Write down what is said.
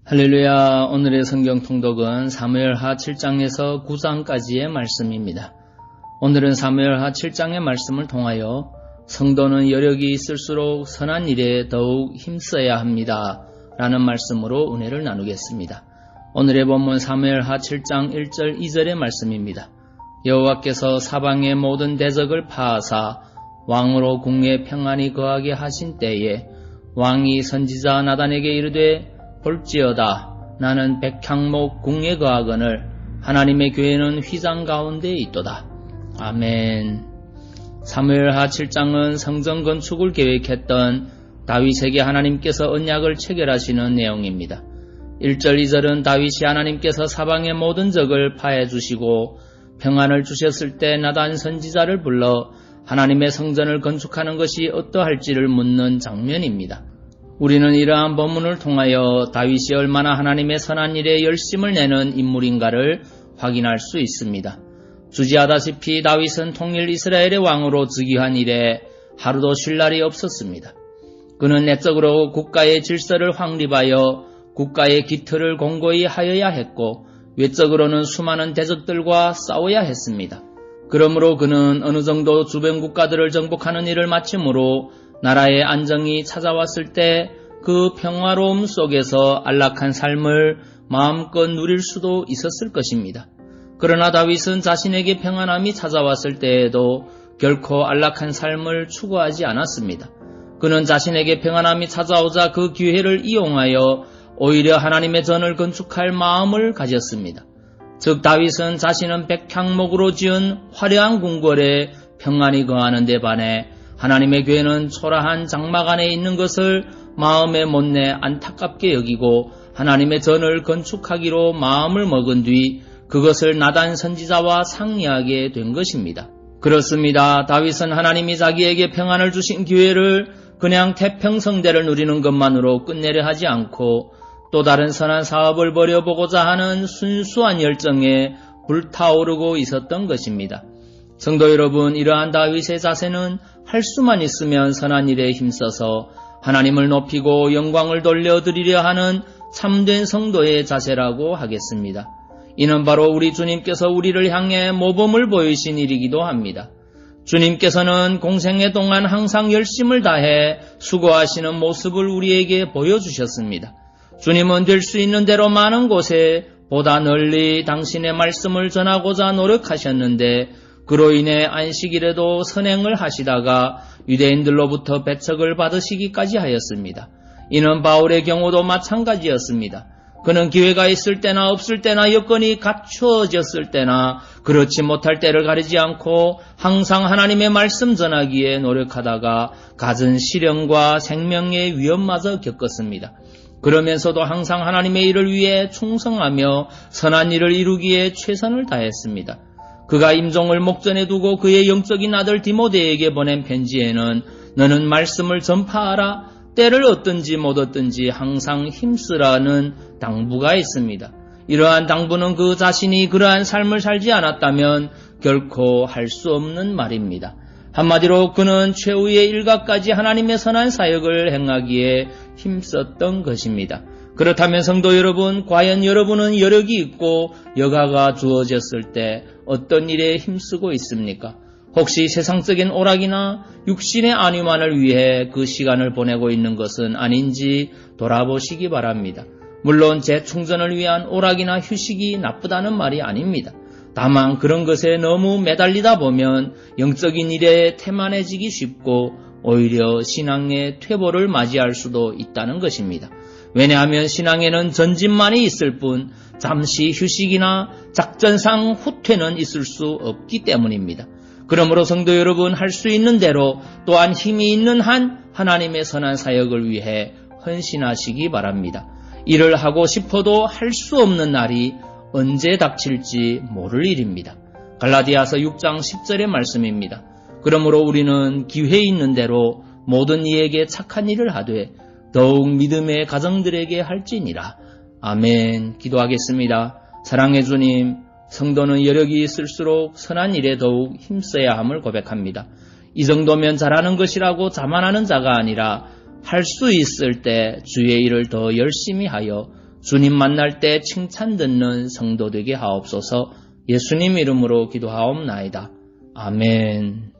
할렐루야. 오늘의 성경 통독은 사무엘하 7장에서 9장까지의 말씀입니다. 오늘은 사무엘하 7장의 말씀을 통하여 성도는 여력이 있을수록 선한 일에 더욱 힘써야 합니다 라는 말씀으로 은혜를 나누겠습니다. 오늘의 본문 사무엘하 7장 1절 2절의 말씀입니다. 여호와께서 사방의 모든 대적을 파하사 왕으로 궁에 평안히 거하게 하신 때에 왕이 선지자 나단에게 이르되 볼지어다 나는 백향목 궁에 거하거늘 하나님의 교회는 휘장 가운데 있도다. 아멘. 사무엘하 7장은 성전 건축을 계획했던 다윗에게 하나님께서 언약을 체결하시는 내용입니다. 1절 2절은 다윗이 하나님께서 사방의 모든 적을 파해 주시고 평안을 주셨을 때 나단 선지자를 불러 하나님의 성전을 건축하는 것이 어떠할지를 묻는 장면입니다. 우리는 이러한 본문을 통하여 다윗이 얼마나 하나님의 선한 일에 열심을 내는 인물인가를 확인할 수 있습니다. 주지하다시피 다윗은 통일 이스라엘의 왕으로 즉위한 이래 하루도 쉴 날이 없었습니다. 그는 내적으로 국가의 질서를 확립하여 국가의 기틀을 공고히 하여야 했고 외적으로는 수많은 대적들과 싸워야 했습니다. 그러므로 그는 어느 정도 주변 국가들을 정복하는 일을 마침으로 나라의 안정이 찾아왔을 때 그 평화로움 속에서 안락한 삶을 마음껏 누릴 수도 있었을 것입니다. 그러나 다윗은 자신에게 평안함이 찾아왔을 때에도 결코 안락한 삶을 추구하지 않았습니다. 그는 자신에게 평안함이 찾아오자 그 기회를 이용하여 오히려 하나님의 전을 건축할 마음을 가졌습니다. 즉 다윗은 자신은 백향목으로 지은 화려한 궁궐에 평안히 거하는 데 반해 하나님의 교회는 초라한 장막 안에 있는 것을 마음에 못내 안타깝게 여기고 하나님의 전을 건축하기로 마음을 먹은 뒤 그것을 나단 선지자와 상의하게 된 것입니다. 그렇습니다. 다윗은 하나님이 자기에게 평안을 주신 기회를 그냥 태평성대를 누리는 것만으로 끝내려 하지 않고 또 다른 선한 사업을 벌여보고자 하는 순수한 열정에 불타오르고 있었던 것입니다. 성도 여러분, 이러한 다윗의 자세는 할 수만 있으면 선한 일에 힘써서 하나님을 높이고 영광을 돌려드리려 하는 참된 성도의 자세라고 하겠습니다. 이는 바로 우리 주님께서 우리를 향해 모범을 보이신 일이기도 합니다. 주님께서는 공생애 동안 항상 열심을 다해 수고하시는 모습을 우리에게 보여주셨습니다. 주님은 될 수 있는 대로 많은 곳에 보다 널리 당신의 말씀을 전하고자 노력하셨는데 그로 인해 안식일에도 선행을 하시다가 유대인들로부터 배척을 받으시기까지 하였습니다. 이는 바울의 경우도 마찬가지였습니다. 그는 기회가 있을 때나 없을 때나 여건이 갖추어졌을 때나 그렇지 못할 때를 가리지 않고 항상 하나님의 말씀 전하기에 노력하다가 갖은 시련과 생명의 위험마저 겪었습니다. 그러면서도 항상 하나님의 일을 위해 충성하며 선한 일을 이루기에 최선을 다했습니다. 그가 임종을 목전에 두고 그의 영적인 아들 디모데에게 보낸 편지에는 너는 말씀을 전파하라. 때를 얻든지 못 얻든지 항상 힘쓰라는 당부가 있습니다. 이러한 당부는 그 자신이 그러한 삶을 살지 않았다면 결코 할 수 없는 말입니다. 한마디로 그는 최후의 일각까지 하나님의 선한 사역을 행하기에 힘썼던 것입니다. 그렇다면 성도 여러분, 과연 여러분은 여력이 있고 여가가 주어졌을 때 어떤 일에 힘쓰고 있습니까? 혹시 세상적인 오락이나 육신의 안위만을 위해 그 시간을 보내고 있는 것은 아닌지 돌아보시기 바랍니다. 물론 재충전을 위한 오락이나 휴식이 나쁘다는 말이 아닙니다. 다만 그런 것에 너무 매달리다 보면 영적인 일에 태만해지기 쉽고 오히려 신앙의 퇴보를 맞이할 수도 있다는 것입니다. 왜냐하면 신앙에는 전진만이 있을 뿐 잠시 휴식이나 작전상 후퇴는 있을 수 없기 때문입니다. 그러므로 성도 여러분, 할 수 있는 대로 또한 힘이 있는 한 하나님의 선한 사역을 위해 헌신하시기 바랍니다. 일을 하고 싶어도 할 수 없는 날이 언제 닥칠지 모를 일입니다. 갈라디아서 6장 10절의 말씀입니다. 그러므로 우리는 기회 있는 대로 모든 이에게 착한 일을 하되 더욱 믿음의 가정들에게 할지니라. 아멘. 기도하겠습니다. 사랑의 주님, 성도는 여력이 있을수록 선한 일에 더욱 힘써야 함을 고백합니다. 이 정도면 잘하는 것이라고 자만하는 자가 아니라 할 수 있을 때 주의 일을 더 열심히 하여 주님 만날 때 칭찬 듣는 성도 되게 하옵소서. 예수님 이름으로 기도하옵나이다. 아멘.